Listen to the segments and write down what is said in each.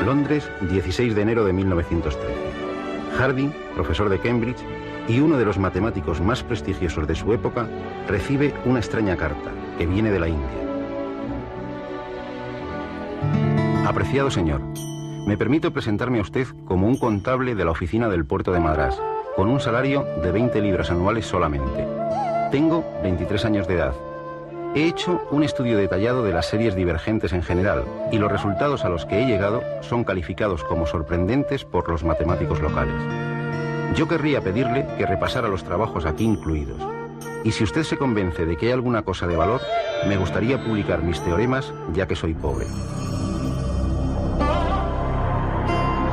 Londres, 16 de enero de 1913. Hardy, profesor de Cambridge y uno de los matemáticos más prestigiosos de su época, recibe una extraña carta que viene de la India. Apreciado señor, me permito presentarme a usted como un contable de la oficina del puerto de Madrás, con un salario de 20 libras anuales solamente. Tengo 23 años de edad. He hecho un estudio detallado de las series divergentes en general y los resultados a los que he llegado son calificados como sorprendentes por los matemáticos locales. Yo querría pedirle que repasara los trabajos aquí incluidos. Y si usted se convence de que hay alguna cosa de valor, me gustaría publicar mis teoremas, ya que soy pobre.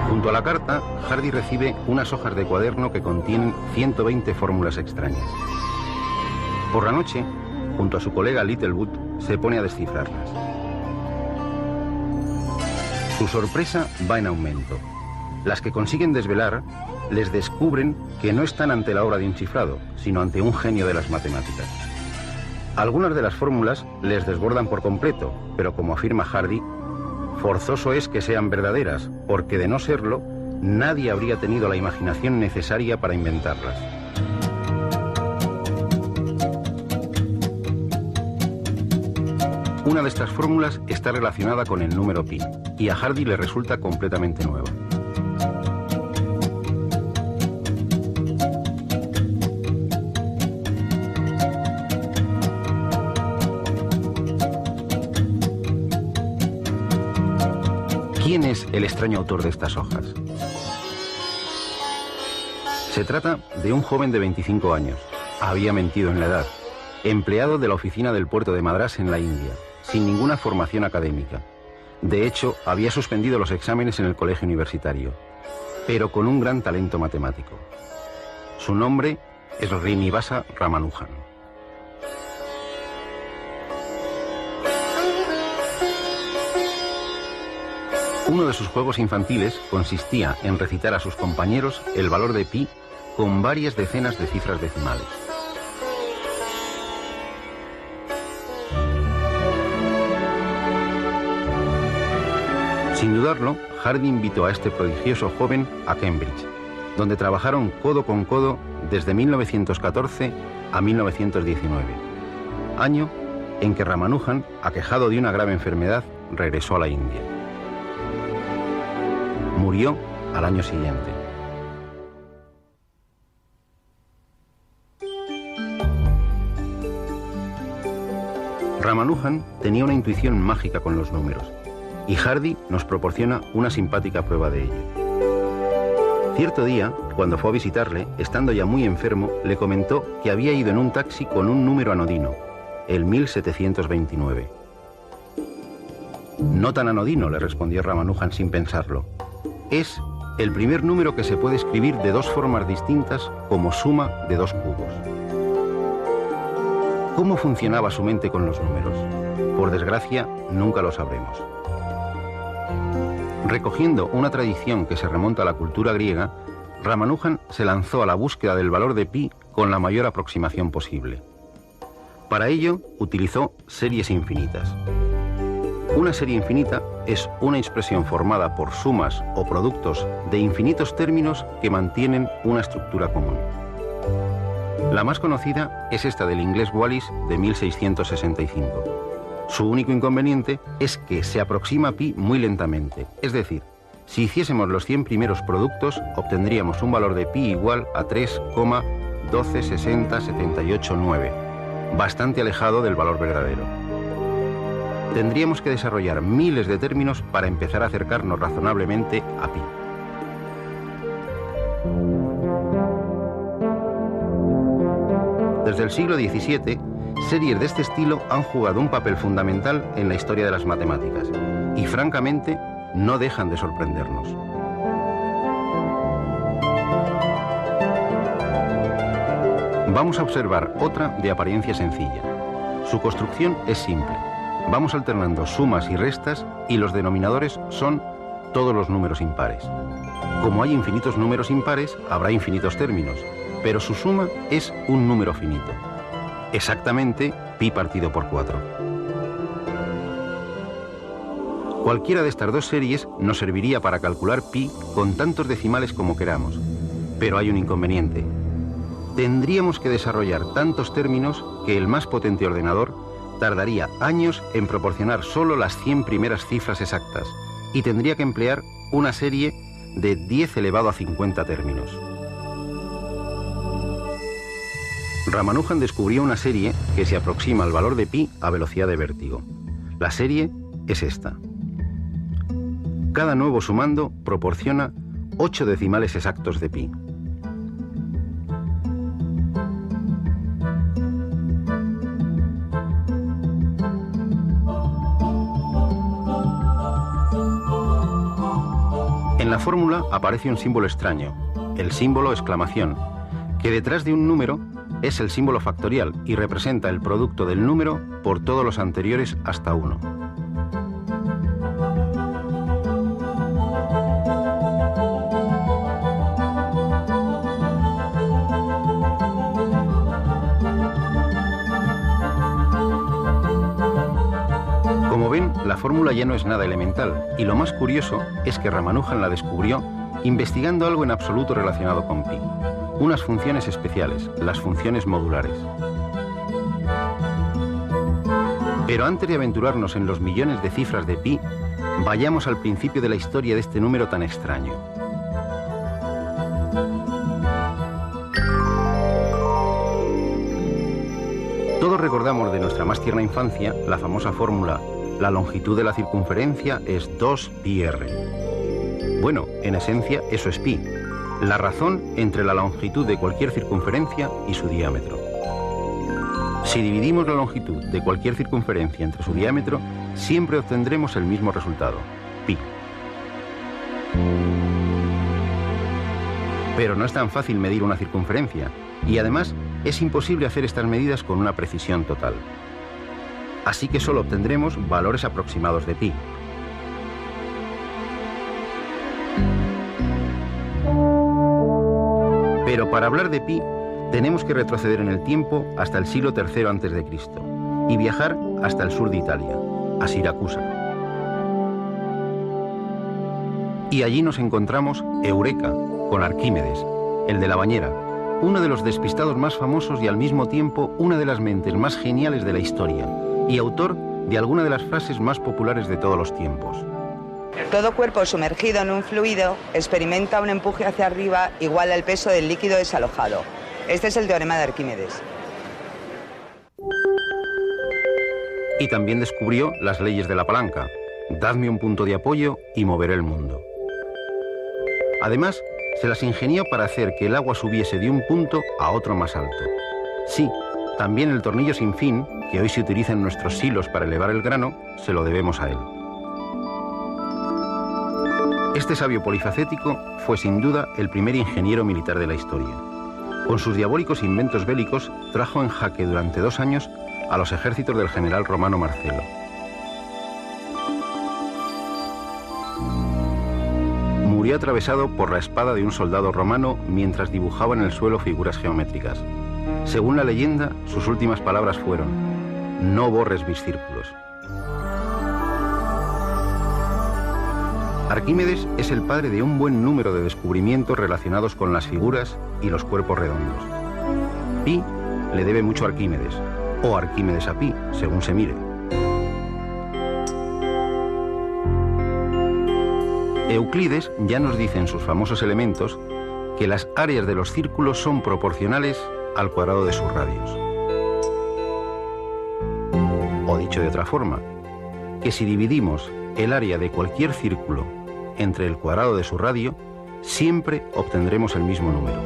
Junto a la carta, Hardy recibe unas hojas de cuaderno que contienen 120 fórmulas extrañas. Por la noche, junto a su colega Littlewood, se pone a descifrarlas. Su sorpresa va en aumento. Las que consiguen desvelar les descubren que no están ante la obra de un chiflado, sino ante un genio de las matemáticas. Algunas de las fórmulas les desbordan por completo, pero como afirma Hardy, forzoso es que sean verdaderas, porque de no serlo, nadie habría tenido la imaginación necesaria para inventarlas. Una de estas fórmulas está relacionada con el número pi, y a Hardy le resulta completamente nueva. ¿Quién es el extraño autor de estas hojas? Se trata de un joven de 25 años. Había mentido en la edad. Empleado de la oficina del puerto de Madrás en la India, sin ninguna formación académica. De hecho, había suspendido los exámenes en el colegio universitario, pero con un gran talento matemático. Su nombre es Srinivasa Ramanujan. Uno de sus juegos infantiles consistía en recitar a sus compañeros el valor de pi con varias decenas de cifras decimales. Sin dudarlo, Hardy invitó a este prodigioso joven a Cambridge, donde trabajaron codo con codo desde 1914 a 1919, año en que Ramanujan, aquejado de una grave enfermedad, regresó a la India. Murió al año siguiente. Ramanujan tenía una intuición mágica con los números, y Hardy nos proporciona una simpática prueba de ello. Cierto día, cuando fue a visitarle, estando ya muy enfermo, le comentó que había ido en un taxi con un número anodino, el 1729. No tan anodino, le respondió Ramanujan sin pensarlo. Es el primer número que se puede escribir de dos formas distintas como suma de dos cubos. ¿Cómo funcionaba su mente con los números? Por desgracia, nunca lo sabremos. Recogiendo una tradición que se remonta a la cultura griega, Ramanujan se lanzó a la búsqueda del valor de pi con la mayor aproximación posible. Para ello, utilizó series infinitas. Una serie infinita es una expresión formada por sumas o productos de infinitos términos que mantienen una estructura común. La más conocida es esta del inglés Wallis de 1665. Su único inconveniente es que se aproxima a pi muy lentamente, es decir, si hiciésemos los 100 primeros productos, obtendríamos un valor de pi igual a 3,1260789, bastante alejado del valor verdadero. Tendríamos que desarrollar miles de términos para empezar a acercarnos razonablemente a pi. Desde el siglo XVII, series de este estilo han jugado un papel fundamental en la historia de las matemáticas y, francamente, no dejan de sorprendernos. Vamos a observar otra de apariencia sencilla. Su construcción es simple. Vamos alternando sumas y restas y los denominadores son todos los números impares. Como hay infinitos números impares, habrá infinitos términos, pero su suma es un número finito. Exactamente pi partido por 4. Cualquiera de estas dos series nos serviría para calcular pi con tantos decimales como queramos. Pero hay un inconveniente. Tendríamos que desarrollar tantos términos que el más potente ordenador tardaría años en proporcionar solo las 100 primeras cifras exactas y tendría que emplear una serie de 10 elevado a 50 términos. Ramanujan descubrió una serie que se aproxima al valor de pi a velocidad de vértigo. La serie es esta. Cada nuevo sumando proporciona 8 decimales exactos de pi. En la fórmula aparece un símbolo extraño, el símbolo exclamación, que detrás de un número es el símbolo factorial y representa el producto del número por todos los anteriores hasta 1. Como ven, la fórmula ya no es nada elemental, y lo más curioso es que Ramanujan la descubrió investigando algo en absoluto relacionado con pi, unas funciones especiales, las funciones modulares. Pero antes de aventurarnos en los millones de cifras de pi, vayamos al principio de la historia de este número tan extraño. Todos recordamos de nuestra más tierna infancia la famosa fórmula: la longitud de la circunferencia es 2πr. Bueno, en esencia eso es pi, la razón entre la longitud de cualquier circunferencia y su diámetro. Si dividimos la longitud de cualquier circunferencia entre su diámetro, siempre obtendremos el mismo resultado, pi. Pero no es tan fácil medir una circunferencia, y además es imposible hacer estas medidas con una precisión total. Así que solo obtendremos valores aproximados de pi. Pero para hablar de pi, tenemos que retroceder en el tiempo hasta el siglo III a.C. y viajar hasta el sur de Italia, a Siracusa. Y allí nos encontramos Eureka, con Arquímedes, el de la bañera, uno de los despistados más famosos y al mismo tiempo una de las mentes más geniales de la historia, y autor de alguna de las frases más populares de todos los tiempos. Todo cuerpo sumergido en un fluido experimenta un empuje hacia arriba igual al peso del líquido desalojado. Este es el teorema de Arquímedes. Y también descubrió las leyes de la palanca: dadme un punto de apoyo y moveré el mundo. Además, se las ingenió para hacer que el agua subiese de un punto a otro más alto. Sí, también el tornillo sin fin, que hoy se utiliza en nuestros silos para elevar el grano, se lo debemos a él. Este sabio polifacético fue sin duda el primer ingeniero militar de la historia. Con sus diabólicos inventos bélicos trajo en jaque durante 2 años a los ejércitos del general romano Marcelo. Murió atravesado por la espada de un soldado romano mientras dibujaba en el suelo figuras geométricas. Según la leyenda, sus últimas palabras fueron: no borres mis círculos. Arquímedes es el padre de un buen número de descubrimientos relacionados con las figuras y los cuerpos redondos. Pi le debe mucho a Arquímedes, o Arquímedes a Pi, según se mire. Euclides ya nos dice en sus famosos elementos que las áreas de los círculos son proporcionales al cuadrado de sus radios. O dicho de otra forma, que si dividimos el área de cualquier círculo entre el cuadrado de su radio, siempre obtendremos el mismo número.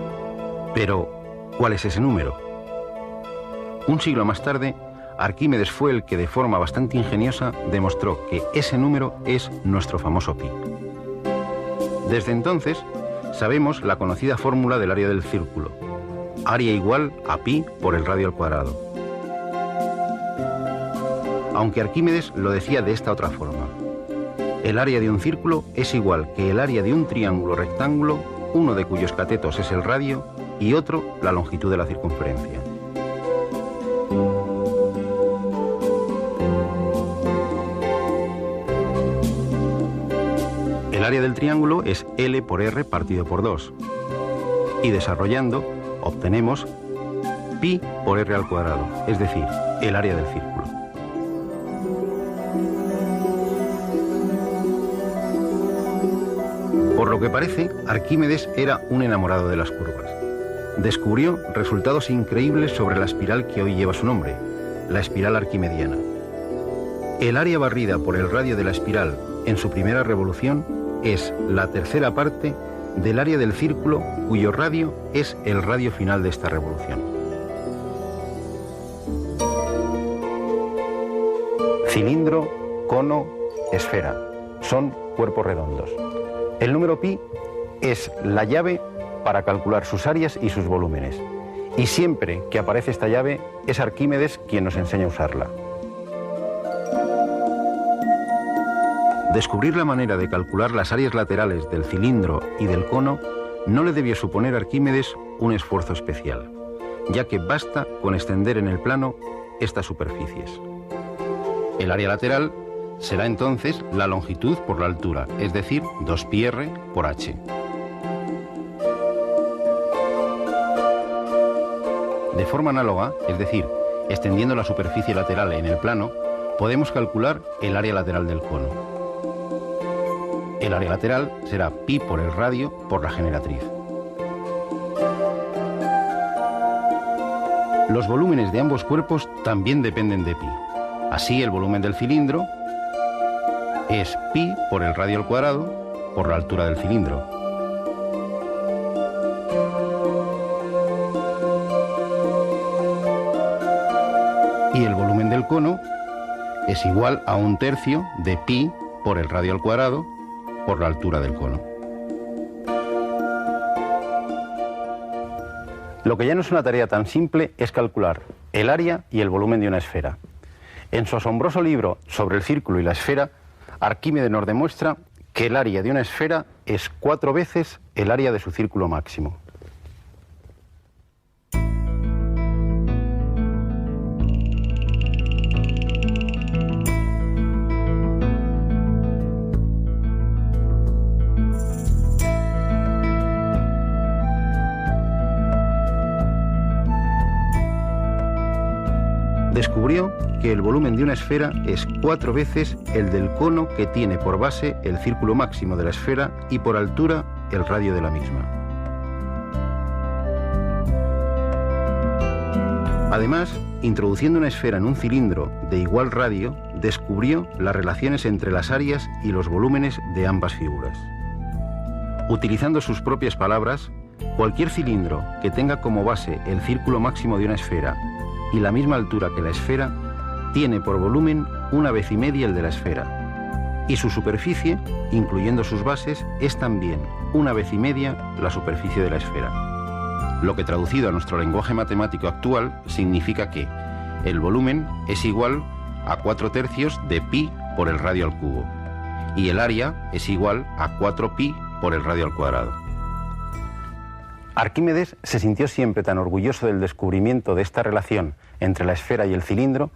Pero, ¿cuál es ese número? Un siglo más tarde, Arquímedes fue el que de forma bastante ingeniosa demostró que ese número es nuestro famoso pi. Desde entonces, sabemos la conocida fórmula del área del círculo: área igual a pi por el radio al cuadrado. Aunque Arquímedes lo decía de esta otra forma: el área de un círculo es igual que el área de un triángulo rectángulo, uno de cuyos catetos es el radio y otro la longitud de la circunferencia. El área del triángulo es L por R partido por 2. Y desarrollando, obtenemos pi por R al cuadrado, es decir, el área del círculo. Por lo que parece, Arquímedes era un enamorado de las curvas. Descubrió resultados increíbles sobre la espiral que hoy lleva su nombre, la espiral arquimediana. El área barrida por el radio de la espiral en su primera revolución es la tercera parte del área del círculo cuyo radio es el radio final de esta revolución. Cilindro, cono, esfera. Son cuerpos redondos. El número pi es la llave para calcular sus áreas y sus volúmenes. Y siempre que aparece esta llave es Arquímedes quien nos enseña a usarla. Descubrir la manera de calcular las áreas laterales del cilindro y del cono no le debió suponer a Arquímedes un esfuerzo especial, ya que basta con extender en el plano estas superficies. El área lateral será entonces la longitud por la altura, es decir, 2πr por h. De forma análoga, es decir, extendiendo la superficie lateral en el plano, podemos calcular el área lateral del cono. El área lateral será pi por el radio por la generatriz. Los volúmenes de ambos cuerpos también dependen de pi. Así, el volumen del cilindro es pi por el radio al cuadrado por la altura del cilindro. Y el volumen del cono es igual a 1/3 de pi por el radio al cuadrado por la altura del cono. Lo que ya no es una tarea tan simple es calcular el área y el volumen de una esfera. En su asombroso libro sobre el círculo y la esfera, Arquímedes nos demuestra que el área de una esfera es 4 veces el área de su círculo máximo. Descubrió que el volumen de una esfera es 4 veces el del cono que tiene por base el círculo máximo de la esfera y por altura el radio de la misma. Además, introduciendo una esfera en un cilindro de igual radio, descubrió las relaciones entre las áreas y los volúmenes de ambas figuras. Utilizando sus propias palabras, cualquier cilindro que tenga como base el círculo máximo de una esfera y la misma altura que la esfera, tiene por volumen 1,5 veces el de la esfera, y su superficie, incluyendo sus bases, es también 1,5 veces la superficie de la esfera. Lo que traducido a nuestro lenguaje matemático actual significa que el volumen es igual a 4/3 de pi por el radio al cubo, y el área es igual a 4pi por el radio al cuadrado. Arquímedes se sintió siempre tan orgulloso del descubrimiento de esta relación entre la esfera y el cilindro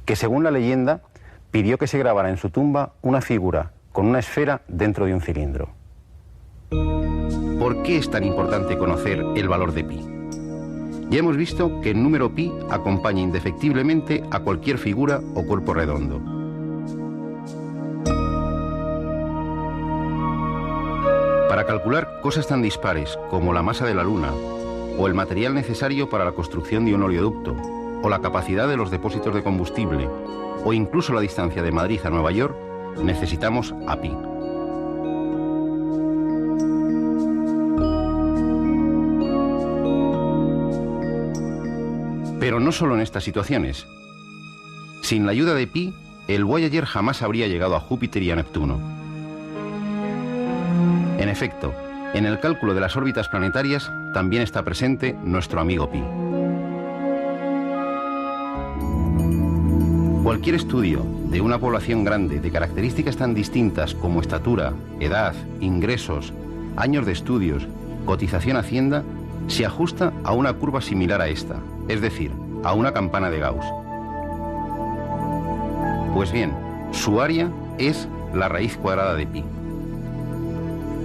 que, según la leyenda, pidió que se grabara en su tumba una figura con una esfera dentro de un cilindro. ¿Por qué es tan importante conocer el valor de pi? Ya hemos visto que el número pi acompaña indefectiblemente a cualquier figura o cuerpo redondo. Para calcular cosas tan dispares como la masa de la Luna, o el material necesario para la construcción de un oleoducto, o la capacidad de los depósitos de combustible, o incluso la distancia de Madrid a Nueva York, necesitamos a pi. Pero no solo en estas situaciones. Sin la ayuda de pi, el Voyager jamás habría llegado a Júpiter y a Neptuno. En efecto, en el cálculo de las órbitas planetarias también está presente nuestro amigo pi. Cualquier estudio de una población grande de características tan distintas como estatura, edad, ingresos, años de estudios, cotización a Hacienda, se ajusta a una curva similar a esta, es decir, a una campana de Gauss. Pues bien, su área es la raíz cuadrada de pi.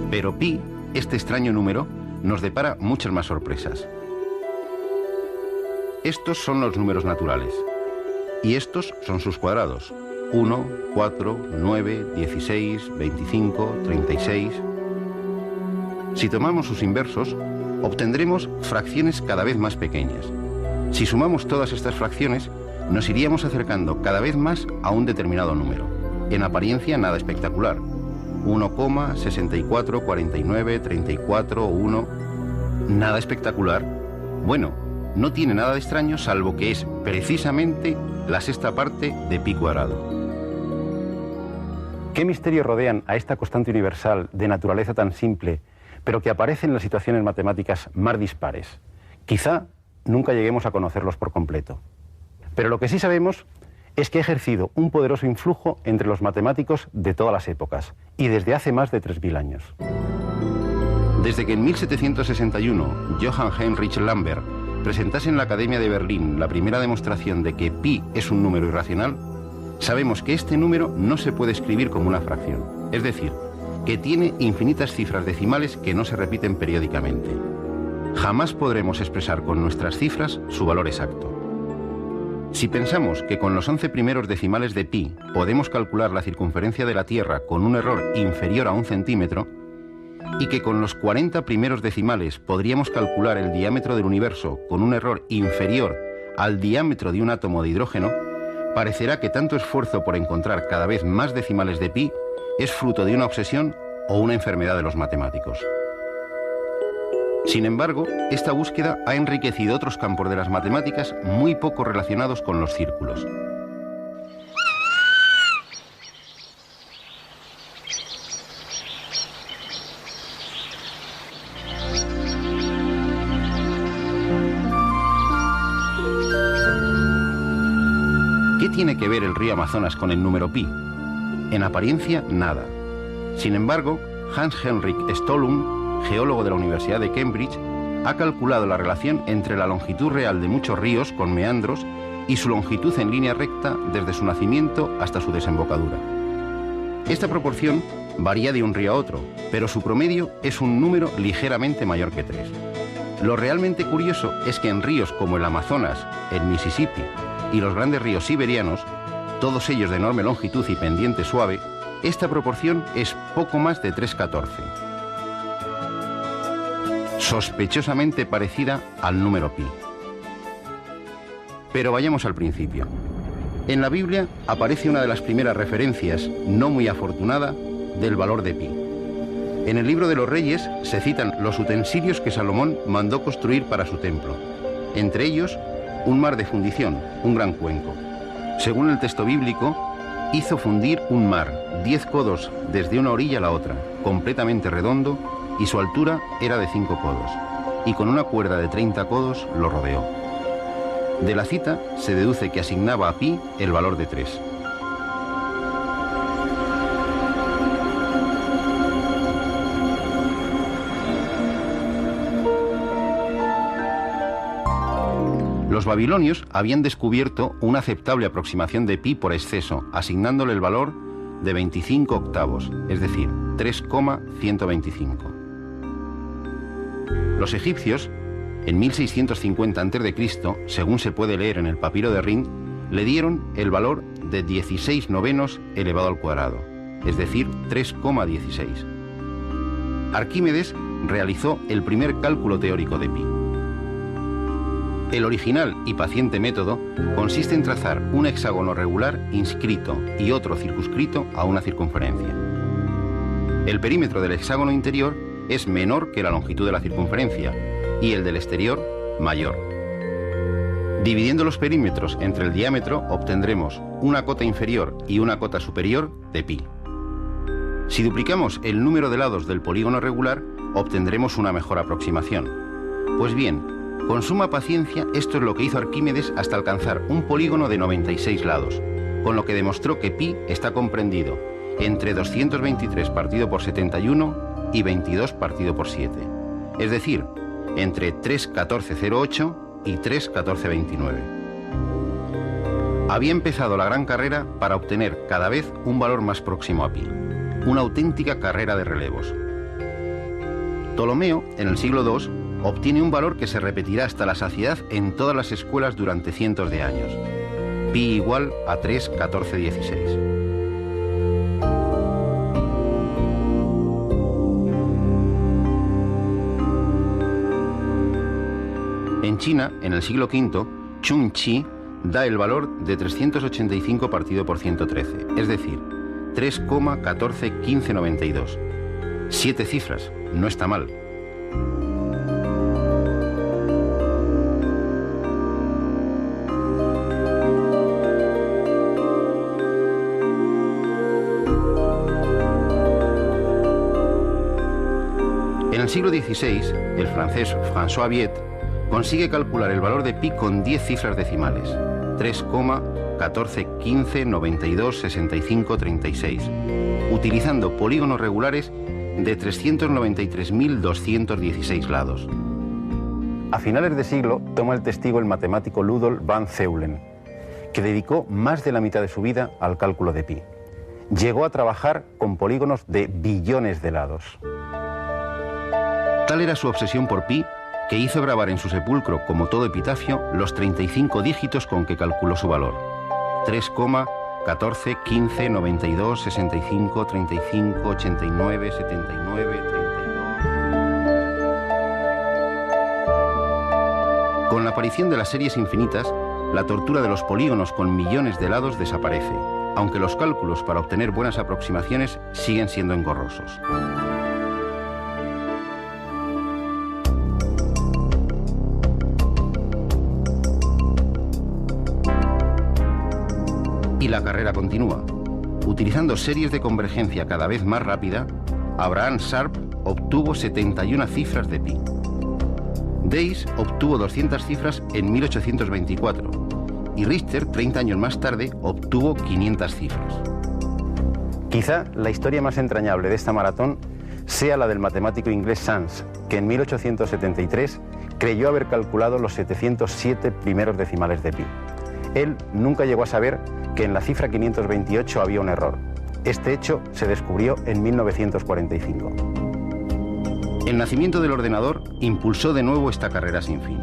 Pero pi, este extraño número, nos depara muchas más sorpresas. Estos son los números naturales y estos son sus cuadrados: 1, 4, 9, 16, 25, 36. Si tomamos sus inversos, obtendremos fracciones cada vez más pequeñas. Si sumamos todas estas fracciones, nos iríamos acercando cada vez más a un determinado número. En apariencia nada espectacular: 1, 64, 49, 34, 1. Nada espectacular. Bueno, no tiene nada de extraño, salvo que es precisamente la sexta parte de pi cuadrado. ¿Qué misterios rodean a esta constante universal de naturaleza tan simple, pero que aparece en las situaciones matemáticas más dispares? Quizá nunca lleguemos a conocerlos por completo. Pero lo que sí sabemos es que ha ejercido un poderoso influjo entre los matemáticos de todas las épocas, y desde hace más de 3000 años. Desde que en 1761 Johann Heinrich Lambert presentase en la Academia de Berlín la primera demostración de que pi es un número irracional, sabemos que este número no se puede escribir como una fracción, es decir, que tiene infinitas cifras decimales que no se repiten periódicamente. Jamás podremos expresar con nuestras cifras su valor exacto. Si pensamos que con los 11 primeros decimales de pi podemos calcular la circunferencia de la Tierra con un error inferior a 1 centímetro, y que con los 40 primeros decimales podríamos calcular el diámetro del universo con un error inferior al diámetro de un átomo de hidrógeno, parecerá que tanto esfuerzo por encontrar cada vez más decimales de pi es fruto de una obsesión o una enfermedad de los matemáticos. Sin embargo, esta búsqueda ha enriquecido otros campos de las matemáticas muy poco relacionados con los círculos. ¿Qué tiene que ver el río Amazonas con el número pi? En apariencia, nada. Sin embargo, Hans Heinrich Stolum, geólogo de la Universidad de Cambridge, ha calculado la relación entre la longitud real de muchos ríos con meandros y su longitud en línea recta desde su nacimiento hasta su desembocadura. Esta proporción varía de un río a otro, pero su promedio es un número ligeramente mayor que 3. Lo realmente curioso es que en ríos como el Amazonas, el Mississippi y los grandes ríos siberianos, todos ellos de enorme longitud y pendiente suave, esta proporción es poco más de 3/14. Sospechosamente parecida al número pi. Pero vayamos al principio. En la Biblia aparece una de las primeras referencias, no muy afortunada, del valor de pi. En el libro de los Reyes se citan los utensilios que Salomón mandó construir para su templo, entre ellos un mar de fundición, un gran cuenco. Según el texto bíblico, hizo fundir un mar, 10 codos desde una orilla a la otra, completamente redondo, y su altura era de 5 codos, y con una cuerda de 30 codos lo rodeó. De la cita se deduce que asignaba a pi el valor de 3. Los babilonios habían descubierto una aceptable aproximación de pi por exceso, asignándole el valor de 25 octavos, es decir, 3,125. Los egipcios, en 1650 a.C., según se puede leer en el papiro de Rhind, le dieron el valor de 16 novenos elevado al cuadrado, es decir, 3,16. Arquímedes realizó el primer cálculo teórico de pi. El original y paciente método consiste en trazar un hexágono regular inscrito y otro circunscrito a una circunferencia. El perímetro del hexágono interior es menor que la longitud de la circunferencia y el del exterior mayor. Dividiendo los perímetros entre el diámetro obtendremos una cota inferior y una cota superior de pi. Si duplicamos el número de lados del polígono regular, obtendremos una mejor aproximación. Pues bien, con suma paciencia, esto es lo que hizo Arquímedes hasta alcanzar un polígono de 96 lados, con lo que demostró que pi está comprendido entre 223 partido por 71 y 22 partido por 7, es decir, entre 3,1408 y 3,1429. Había empezado la gran carrera para obtener cada vez un valor más próximo a pi, una auténtica carrera de relevos. Ptolomeo, en el siglo II, obtiene un valor que se repetirá hasta la saciedad en todas las escuelas durante cientos de años. Pi igual a 3,1416. En China, en el siglo V, Chun Chi da el valor de 385 partido por 113, es decir, 3,141592. 7 cifras, no está mal. En el siglo XVI, el francés François Viet consigue calcular el valor de pi con 10 cifras decimales, 3,1415926536, utilizando polígonos regulares de 393.216 lados. A finales de siglo toma el testigo el matemático Ludolf van Zeulen, que dedicó más de la mitad de su vida al cálculo de pi. Llegó a trabajar con polígonos de billones de lados. Tal era su obsesión por pi que hizo grabar en su sepulcro, como todo epitafio, los 35 dígitos con que calculó su valor. 3,14159265397932. Con la aparición de las series infinitas, la tortura de los polígonos con millones de lados desaparece, aunque los cálculos para obtener buenas aproximaciones siguen siendo engorrosos. Y la carrera continúa. Utilizando series de convergencia cada vez más rápida, Abraham Sharp obtuvo 71 cifras de pi. Days obtuvo 200 cifras en 1824 y Richter, 30 años más tarde, obtuvo 500 cifras. Quizá la historia más entrañable de esta maratón sea la del matemático inglés Sans, que en 1873 creyó haber calculado los 707 primeros decimales de pi. Él nunca llegó a saber que en la cifra 528 había un error. Este hecho se descubrió en 1945. El nacimiento del ordenador impulsó de nuevo esta carrera sin fin.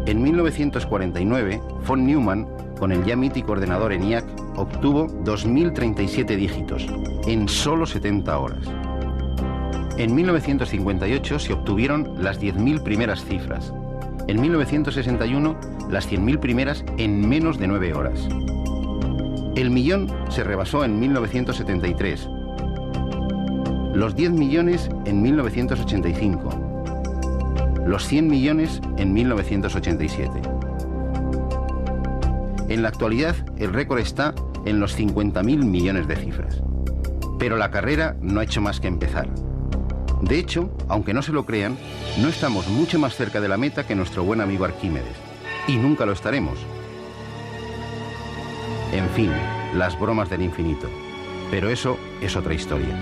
En 1949, von Neumann, con el ya mítico ordenador ENIAC, obtuvo 2037 dígitos en solo 70 horas. En 1958 se obtuvieron las 10.000 primeras cifras. En 1961, las 100.000 primeras en menos de 9 horas. El millón se rebasó en 1973, los 10 millones en 1985, los 100 millones en 1987. En la actualidad, el récord está en los 50.000 millones de cifras. Pero la carrera no ha hecho más que empezar. De hecho, aunque no se lo crean, no estamos mucho más cerca de la meta que nuestro buen amigo Arquímedes. Y nunca lo estaremos. En fin, las bromas del infinito. Pero eso es otra historia.